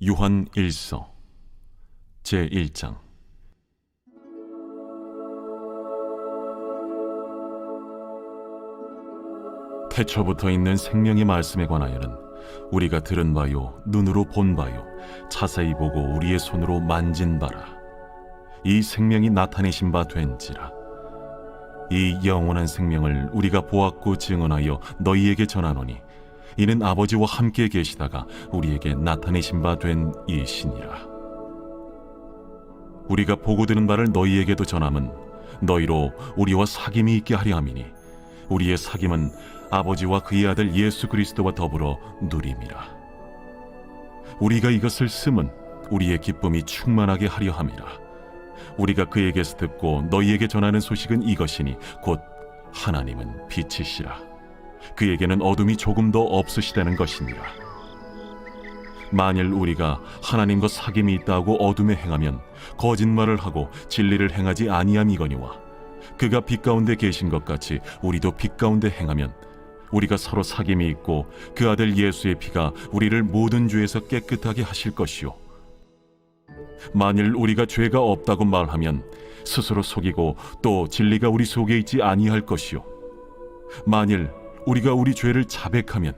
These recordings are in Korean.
요한 1서 제1장. 태초부터 있는 생명의 말씀에 관하여는 우리가 들은 바요 눈으로 본 바요 자세히 보고 우리의 손으로 만진 바라. 이 생명이 나타내신 바 된지라. 이 영원한 생명을 우리가 보았고 증언하여 너희에게 전하노니 이는 아버지와 함께 계시다가 우리에게 나타내신 바 된 이시니라. 우리가 보고 들은 바를 너희에게도 전함은 너희로 우리와 사귐이 있게 하려 함이니 우리의 사귐은 아버지와 그의 아들 예수 그리스도와 더불어 누림이라. 우리가 이것을 쓰면 우리의 기쁨이 충만하게 하려 함이라. 우리가 그에게서 듣고 너희에게 전하는 소식은 이것이니 곧 하나님은 빛이시라. 그에게는 어둠이 조금도 없으시다는 것이니라. 만일 우리가 하나님과 사귐이 있다고 어둠에 행하면 거짓말을 하고 진리를 행하지 아니함이거니와 그가 빛 가운데 계신 것 같이 우리도 빛 가운데 행하면 우리가 서로 사귐이 있고 그 아들 예수의 피가 우리를 모든 죄에서 깨끗하게 하실 것이요, 만일 우리가 죄가 없다고 말하면 스스로 속이고 또 진리가 우리 속에 있지 아니할 것이요, 만일 우리가 우리 죄를 자백하면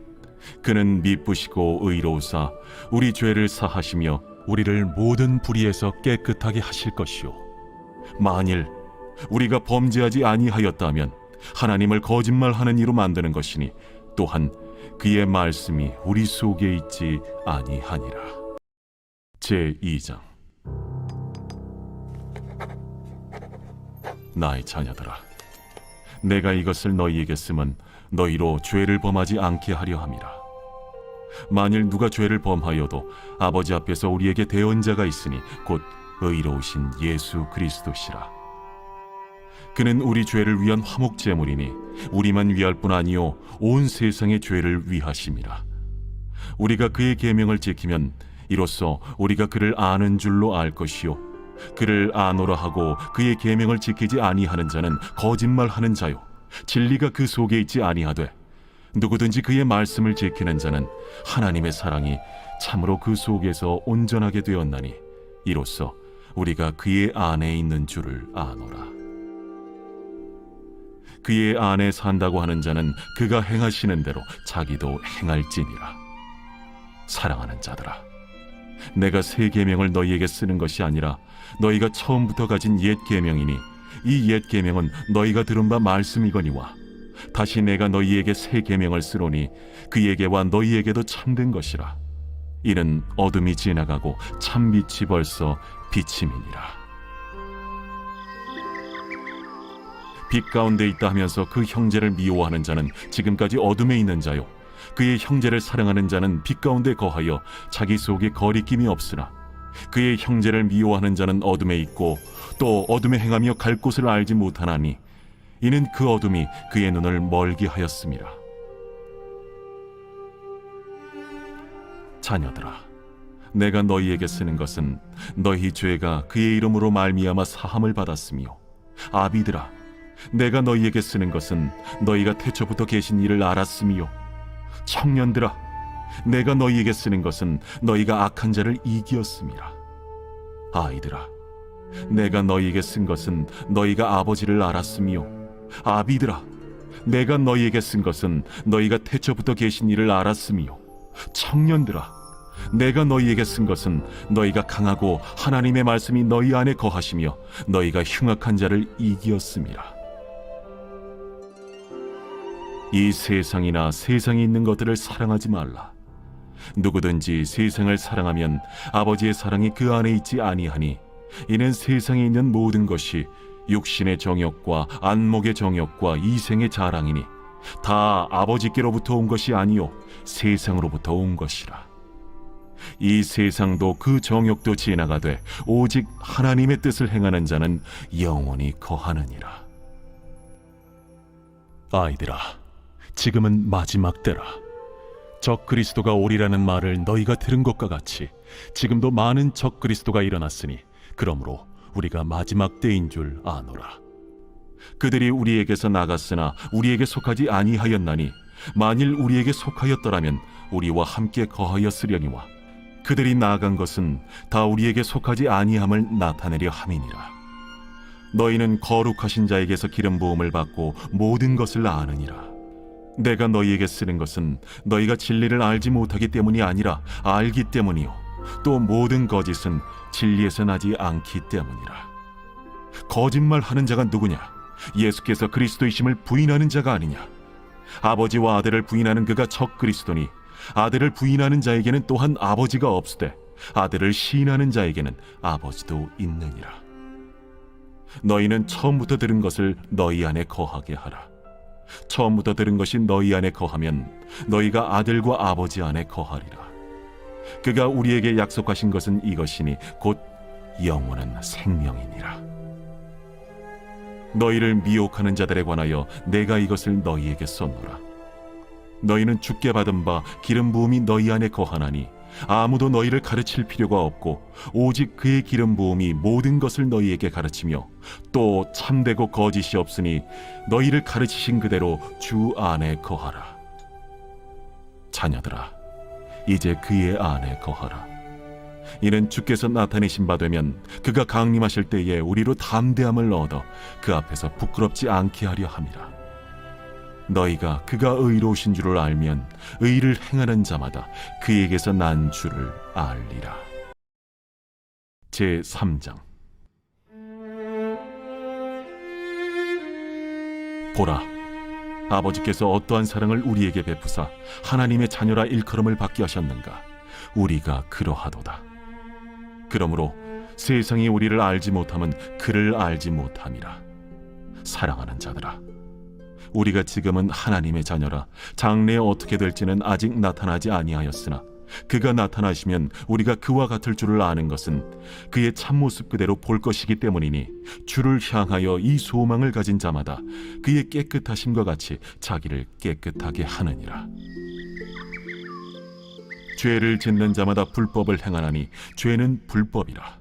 그는 미쁘시고 의로우사 우리 죄를 사하시며 우리를 모든 불의에서 깨끗하게 하실 것이요, 만일 우리가 범죄하지 아니하였다면 하나님을 거짓말하는 이로 만드는 것이니 또한 그의 말씀이 우리 속에 있지 아니하니라. 제2장. 나의 자녀들아, 내가 이것을 너희에게 쓰면 너희로 죄를 범하지 않게 하려 함이라. 만일 누가 죄를 범하여도 아버지 앞에서 우리에게 대언자가 있으니 곧 의로우신 예수 그리스도시라. 그는 우리 죄를 위한 화목제물이니 우리만 위할 뿐 아니요 온 세상의 죄를 위하심이라. 우리가 그의 계명을 지키면 이로써 우리가 그를 아는 줄로 알 것이요, 그를 아노라 하고 그의 계명을 지키지 아니하는 자는 거짓말하는 자요 진리가 그 속에 있지 아니하되 누구든지 그의 말씀을 지키는 자는 하나님의 사랑이 참으로 그 속에서 온전하게 되었나니 이로써 우리가 그의 안에 있는 줄을 아노라. 그의 안에 산다고 하는 자는 그가 행하시는 대로 자기도 행할지니라. 사랑하는 자들아, 내가 새 계명을 너희에게 쓰는 것이 아니라 너희가 처음부터 가진 옛 계명이니 이 옛 계명은 너희가 들은 바 말씀이거니와 다시 내가 너희에게 새 계명을 쓰노니 그에게와 너희에게도 참된 것이라. 이는 어둠이 지나가고 참빛이 벌써 비침이니라. 빛 가운데 있다 하면서 그 형제를 미워하는 자는 지금까지 어둠에 있는 자요, 그의 형제를 사랑하는 자는 빛 가운데 거하여 자기 속에 거리낌이 없으나 그의 형제를 미워하는 자는 어둠에 있고 또 어둠에 행하며 갈 곳을 알지 못하나니 이는 그 어둠이 그의 눈을 멀게 하였음이라. 자녀들아, 내가 너희에게 쓰는 것은 너희 죄가 그의 이름으로 말미암아 사함을 받았으며, 아비들아, 내가 너희에게 쓰는 것은 너희가 태초부터 계신 이를 알았으며, 청년들아, 내가 너희에게 쓰는 것은 너희가 악한 자를 이기었음이라. 아이들아, 내가 너희에게 쓴 것은 너희가 아버지를 알았으며, 아비들아, 내가 너희에게 쓴 것은 너희가 태초부터 계신 이를 알았으며, 청년들아, 내가 너희에게 쓴 것은 너희가 강하고 하나님의 말씀이 너희 안에 거하시며 너희가 흉악한 자를 이기었음이라. 이 세상이나 세상에 있는 것들을 사랑하지 말라. 누구든지 세상을 사랑하면 아버지의 사랑이 그 안에 있지 아니하니 이는 세상에 있는 모든 것이 육신의 정욕과 안목의 정욕과 이생의 자랑이니 다 아버지께로부터 온 것이 아니요 세상으로부터 온 것이라. 이 세상도 그 정욕도 지나가되 오직 하나님의 뜻을 행하는 자는 영원히 거하느니라. 아이들아, 지금은 마지막 때라. 적 그리스도가 오리라는 말을 너희가 들은 것과 같이 지금도 많은 적 그리스도가 일어났으니 그러므로 우리가 마지막 때인 줄 아노라. 그들이 우리에게서 나갔으나 우리에게 속하지 아니하였나니 만일 우리에게 속하였더라면 우리와 함께 거하였으려니와 그들이 나아간 것은 다 우리에게 속하지 아니함을 나타내려 함이니라. 너희는 거룩하신 자에게서 기름 부음을 받고 모든 것을 아느니라. 내가 너희에게 쓰는 것은 너희가 진리를 알지 못하기 때문이 아니라 알기 때문이요, 또 모든 거짓은 진리에서 나지 않기 때문이라. 거짓말하는 자가 누구냐? 예수께서 그리스도이심을 부인하는 자가 아니냐? 아버지와 아들을 부인하는 그가 적 그리스도니, 아들을 부인하는 자에게는 또한 아버지가 없으되 아들을 시인하는 자에게는 아버지도 있느니라. 너희는 처음부터 들은 것을 너희 안에 거하게 하라. 처음부터 들은 것이 너희 안에 거하면 너희가 아들과 아버지 안에 거하리라. 그가 우리에게 약속하신 것은 이것이니 곧 영원한 생명이니라. 너희를 미혹하는 자들에 관하여 내가 이것을 너희에게 썼노라. 너희는 주께 받은 바 기름 부음이 너희 안에 거하나니 아무도 너희를 가르칠 필요가 없고 오직 그의 기름 부음이 모든 것을 너희에게 가르치며 또 참되고 거짓이 없으니 너희를 가르치신 그대로 주 안에 거하라. 자녀들아, 이제 그의 안에 거하라. 이는 주께서 나타내신 바 되면 그가 강림하실 때에 우리로 담대함을 얻어 그 앞에서 부끄럽지 않게 하려 함이라. 너희가 그가 의로우신 줄을 알면 의를 행하는 자마다 그에게서 난 줄을 알리라. 제3장. 보라, 아버지께서 어떠한 사랑을 우리에게 베푸사 하나님의 자녀라 일컬음을 받게 하셨는가? 우리가 그러하도다. 그러므로 세상이 우리를 알지 못함은 그를 알지 못함이라. 사랑하는 자들아, 우리가 지금은 하나님의 자녀라 장래에 어떻게 될지는 아직 나타나지 아니하였으나 그가 나타나시면 우리가 그와 같을 줄을 아는 것은 그의 참모습 그대로 볼 것이기 때문이니 주를 향하여 이 소망을 가진 자마다 그의 깨끗하심과 같이 자기를 깨끗하게 하느니라. 죄를 짓는 자마다 불법을 행하나니 죄는 불법이라.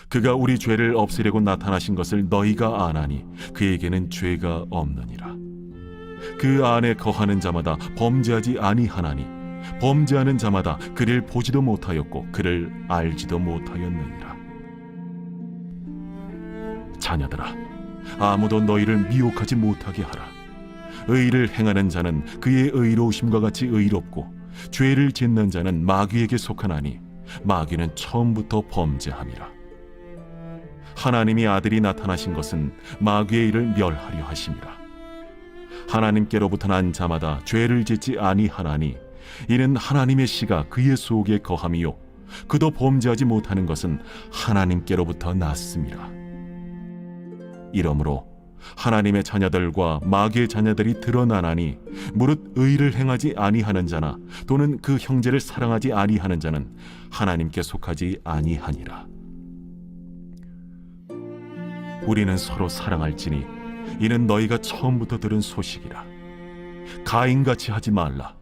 그가 우리 죄를 없애려고 나타나신 것을 너희가 아나니 그에게는 죄가 없느니라. 그 안에 거하는 자마다 범죄하지 아니하나니 범죄하는 자마다 그를 보지도 못하였고 그를 알지도 못하였느니라. 자녀들아, 아무도 너희를 미혹하지 못하게 하라. 의를 행하는 자는 그의 의로우심과 같이 의롭고 죄를 짓는 자는 마귀에게 속하나니 마귀는 처음부터 범죄함이라. 하나님이 아들이 나타나신 것은 마귀의 일을 멸하려 하심이라. 하나님께로부터 난 자마다 죄를 짓지 아니하나니 이는 하나님의 씨가 그의 속에 거함이요 그도 범죄하지 못하는 것은 하나님께로부터 났음이라. 이러므로 하나님의 자녀들과 마귀의 자녀들이 드러나나니 무릇 의를 행하지 아니하는 자나 또는 그 형제를 사랑하지 아니하는 자는 하나님께 속하지 아니하니라. 우리는 서로 사랑할지니 이는 너희가 처음부터 들은 소식이라. 가인같이 하지 말라.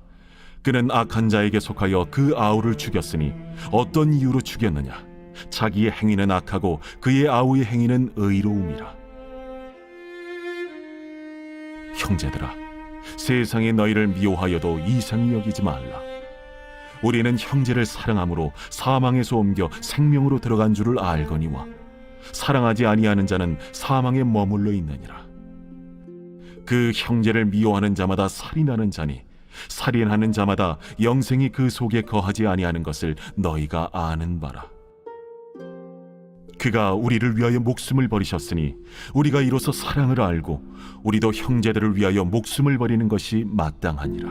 그는 악한 자에게 속하여 그 아우를 죽였으니 어떤 이유로 죽였느냐? 자기의 행위는 악하고 그의 아우의 행위는 의로움이라. 형제들아, 세상이 너희를 미워하여도 이상히 여기지 말라. 우리는 형제를 사랑함으로 사망에서 옮겨 생명으로 들어간 줄을 알거니와 사랑하지 아니하는 자는 사망에 머물러 있느니라. 그 형제를 미워하는 자마다 살인하는 자니 살인하는 자마다 영생이 그 속에 거하지 아니하는 것을 너희가 아는 바라. 그가 우리를 위하여 목숨을 버리셨으니 우리가 이로써 사랑을 알고 우리도 형제들을 위하여 목숨을 버리는 것이 마땅하니라.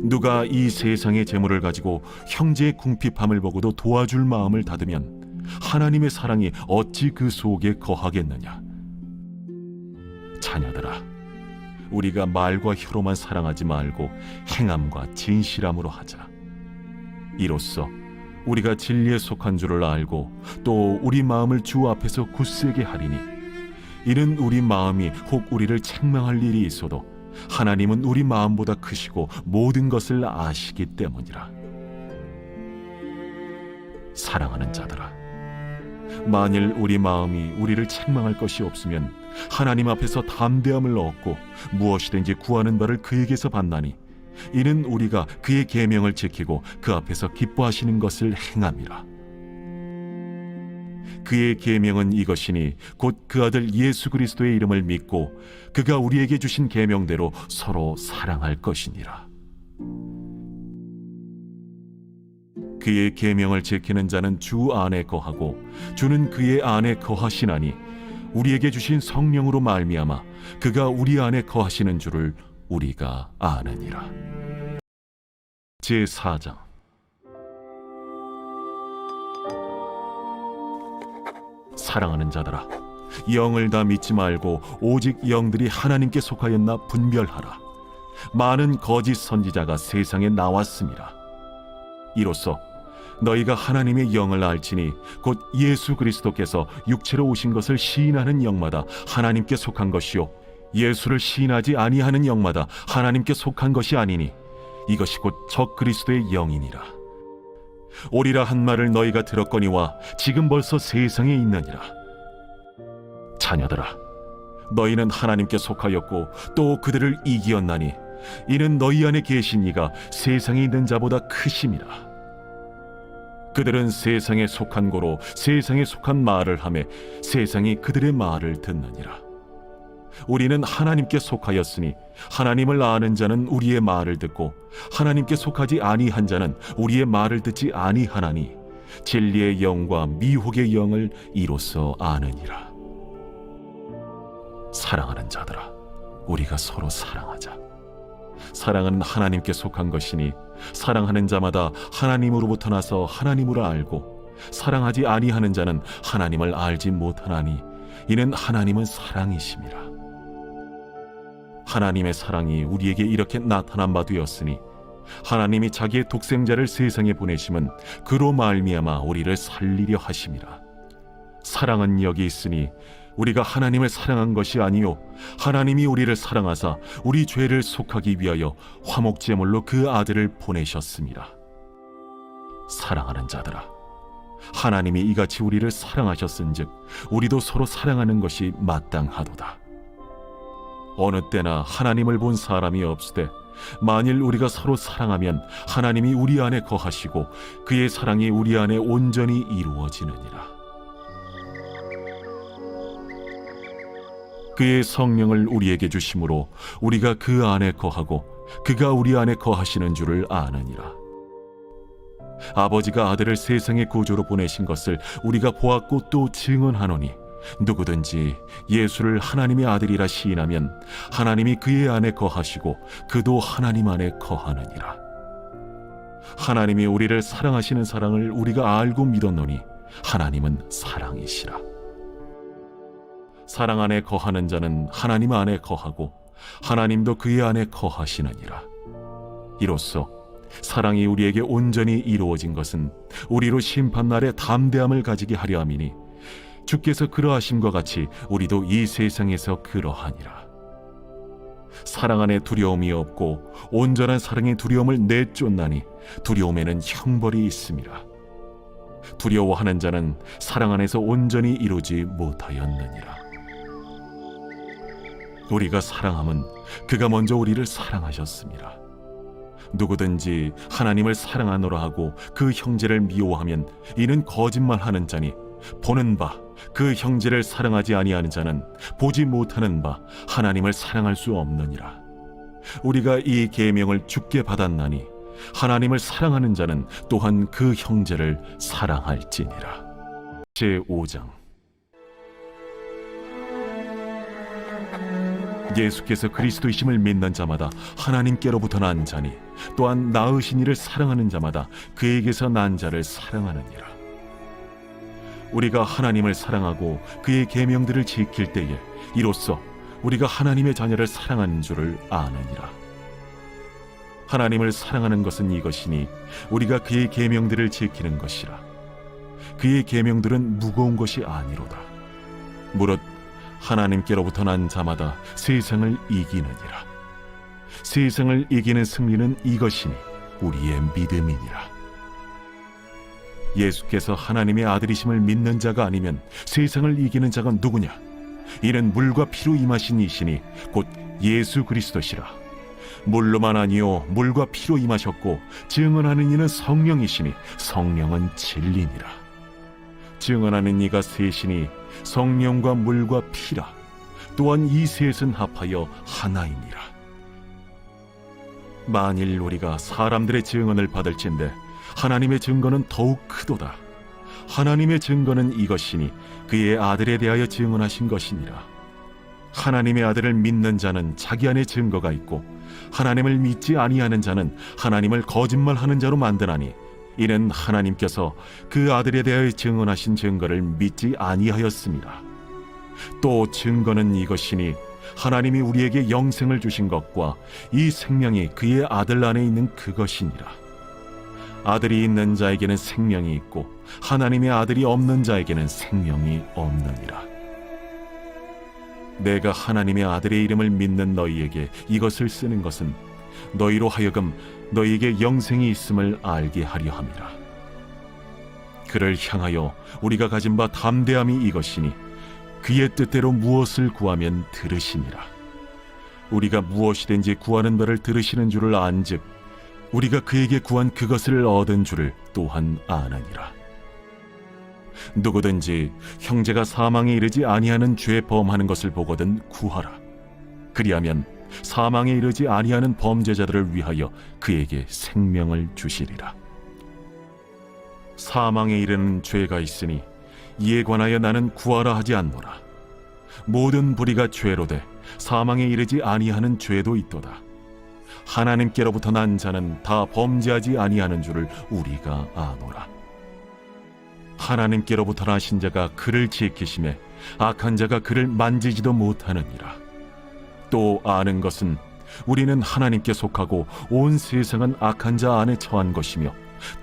누가 이 세상의 재물을 가지고 형제의 궁핍함을 보고도 도와줄 마음을 닫으면 하나님의 사랑이 어찌 그 속에 거하겠느냐? 자녀들아, 우리가 말과 혀로만 사랑하지 말고 행함과 진실함으로 하자. 이로써 우리가 진리에 속한 줄을 알고 또 우리 마음을 주 앞에서 굳세게 하리니 이는 우리 마음이 혹 우리를 책망할 일이 있어도 하나님은 우리 마음보다 크시고 모든 것을 아시기 때문이라. 사랑하는 자들아, 만일 우리 마음이 우리를 책망할 것이 없으면 하나님 앞에서 담대함을 얻고 무엇이든지 구하는 바를 그에게서 받나니 이는 우리가 그의 계명을 지키고 그 앞에서 기뻐하시는 것을 행함이라. 그의 계명은 이것이니 곧 그 아들 예수 그리스도의 이름을 믿고 그가 우리에게 주신 계명대로 서로 사랑할 것이니라. 그의 계명을 지키는 자는 주 안에 거하고 주는 그의 안에 거하시나니 우리에게 주신 성령으로 말미암아 그가 우리 안에 거하시는 줄을 우리가 아느니라. 제4장. 사랑하는 자들아, 영을 다 믿지 말고 오직 영들이 하나님께 속하였나 분별하라. 많은 거짓 선지자가 세상에 나왔음이라. 이로써 너희가 하나님의 영을 알지니 곧 예수 그리스도께서 육체로 오신 것을 시인하는 영마다 하나님께 속한 것이요 예수를 시인하지 아니하는 영마다 하나님께 속한 것이 아니니 이것이 곧 적 그리스도의 영이니라. 오리라 한 말을 너희가 들었거니와 지금 벌써 세상에 있느니라. 자녀들아, 너희는 하나님께 속하였고 또 그들을 이기었나니 이는 너희 안에 계신 이가 세상에 있는 자보다 크심이라. 그들은 세상에 속한 고로 세상에 속한 말을 하매 세상이 그들의 말을 듣느니라. 우리는 하나님께 속하였으니 하나님을 아는 자는 우리의 말을 듣고 하나님께 속하지 아니한 자는 우리의 말을 듣지 아니하나니 진리의 영과 미혹의 영을 이로써 아느니라. 사랑하는 자들아, 우리가 서로 사랑하자. 사랑은 하나님께 속한 것이니 사랑하는 자마다 하나님으로부터 나서 하나님으로 알고 사랑하지 아니하는 자는 하나님을 알지 못하나니 이는 하나님은 사랑이심이라. 하나님의 사랑이 우리에게 이렇게 나타난 바 되었으니 하나님이 자기의 독생자를 세상에 보내심은 그로 말미암아 우리를 살리려 하심이라. 사랑은 여기 있으니 우리가 하나님을 사랑한 것이 아니요 하나님이 우리를 사랑하사 우리 죄를 속하기 위하여 화목제물로 그 아들을 보내셨습니다. 사랑하는 자들아, 하나님이 이같이 우리를 사랑하셨은즉 우리도 서로 사랑하는 것이 마땅하도다. 어느 때나 하나님을 본 사람이 없으되 만일 우리가 서로 사랑하면 하나님이 우리 안에 거하시고 그의 사랑이 우리 안에 온전히 이루어지느니라. 그의 성령을 우리에게 주심으로 우리가 그 안에 거하고 그가 우리 안에 거하시는 줄을 아느니라. 아버지가 아들을 세상의 구주로 보내신 것을 우리가 보았고 또 증언하노니 누구든지 예수를 하나님의 아들이라 시인하면 하나님이 그의 안에 거하시고 그도 하나님 안에 거하느니라. 하나님이 우리를 사랑하시는 사랑을 우리가 알고 믿었노니 하나님은 사랑이시라. 사랑 안에 거하는 자는 하나님 안에 거하고 하나님도 그의 안에 거하시느니라. 이로써 사랑이 우리에게 온전히 이루어진 것은 우리로 심판날에 담대함을 가지게 하려 함이니 주께서 그러하심과 같이 우리도 이 세상에서 그러하니라. 사랑 안에 두려움이 없고 온전한 사랑의 두려움을 내쫓나니 두려움에는 형벌이 있음이라. 두려워하는 자는 사랑 안에서 온전히 이루지 못하였느니라. 우리가 사랑함은 그가 먼저 우리를 사랑하셨습니다. 누구든지 하나님을 사랑하노라 하고 그 형제를 미워하면 이는 거짓말하는 자니 보는 바 그 형제를 사랑하지 아니하는 자는 보지 못하는 바 하나님을 사랑할 수 없느니라. 우리가 이 계명을 주께 받았나니 하나님을 사랑하는 자는 또한 그 형제를 사랑할지니라. 제5장. 예수께서 그리스도이심을 믿는 자마다 하나님께로부터 난 자니 또한 낳으신 이를 사랑하는 자마다 그에게서 난 자를 사랑하느니라. 우리가 하나님을 사랑하고 그의 계명들을 지킬 때에 이로써 우리가 하나님의 자녀를 사랑하는 줄을 아느니라. 하나님을 사랑하는 것은 이것이니 우리가 그의 계명들을 지키는 것이라. 그의 계명들은 무거운 것이 아니로다. 무릇 하나님께로부터 난 자마다 세상을 이기느니라. 세상을 이기는 승리는 이것이니 우리의 믿음이니라. 예수께서 하나님의 아들이심을 믿는 자가 아니면 세상을 이기는 자가 누구냐? 이는 물과 피로 임하신 이시니 곧 예수 그리스도시라. 물로만 아니요 물과 피로 임하셨고 증언하는 이는 성령이시니 성령은 진리니라. 증언하는 이가 셋이니 성령과 물과 피라. 또한 이 셋은 합하여 하나이니라. 만일 우리가 사람들의 증언을 받을진대 하나님의 증거는 더욱 크도다. 하나님의 증거는 이것이니 그의 아들에 대하여 증언하신 것이니라. 하나님의 아들을 믿는 자는 자기 안에 증거가 있고 하나님을 믿지 아니하는 자는 하나님을 거짓말하는 자로 만드나니 이는 하나님께서 그 아들에 대하여 증언하신 증거를 믿지 아니하였습니다. 또 증거는 이것이니 하나님이 우리에게 영생을 주신 것과 이 생명이 그의 아들 안에 있는 그것이니라. 아들이 있는 자에게는 생명이 있고 하나님의 아들이 없는 자에게는 생명이 없느니라. 내가 하나님의 아들의 이름을 믿는 너희에게 이것을 쓰는 것은 너희로 하여금 너희에게 영생이 있음을 알게 하려 함이라. 그를 향하여 우리가 가진 바 담대함이 이것이니 그의 뜻대로 무엇을 구하면 들으시니라. 우리가 무엇이든지 구하는 바를 들으시는 줄을 안즉 우리가 그에게 구한 그것을 얻은 줄을 또한 아느니라. 누구든지 형제가 사망에 이르지 아니하는 죄 범하는 것을 보거든 구하라. 그리하면 사망에 이르지 아니하는 범죄자들을 위하여 그에게 생명을 주시리라. 사망에 이르는 죄가 있으니 이에 관하여 나는 구하라 하지 않노라. 모든 불의가 죄로 돼 사망에 이르지 아니하는 죄도 있도다. 하나님께로부터 난 자는 다 범죄하지 아니하는 줄을 우리가 아노라. 하나님께로부터 나신 자가 그를 지키심에 악한 자가 그를 만지지도 못하느니라. 또 아는 것은 우리는 하나님께 속하고 온 세상은 악한 자 안에 처한 것이며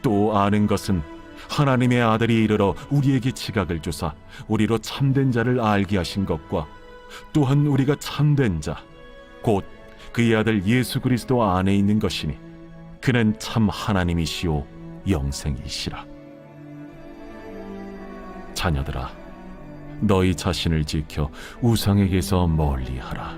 또 아는 것은 하나님의 아들이 이르러 우리에게 지각을 주사 우리로 참된 자를 알게 하신 것과 또한 우리가 참된 자 곧 그의 아들 예수 그리스도 안에 있는 것이니 그는 참 하나님이시오 영생이시라. 자녀들아, 너희 자신을 지켜 우상에게서 멀리하라.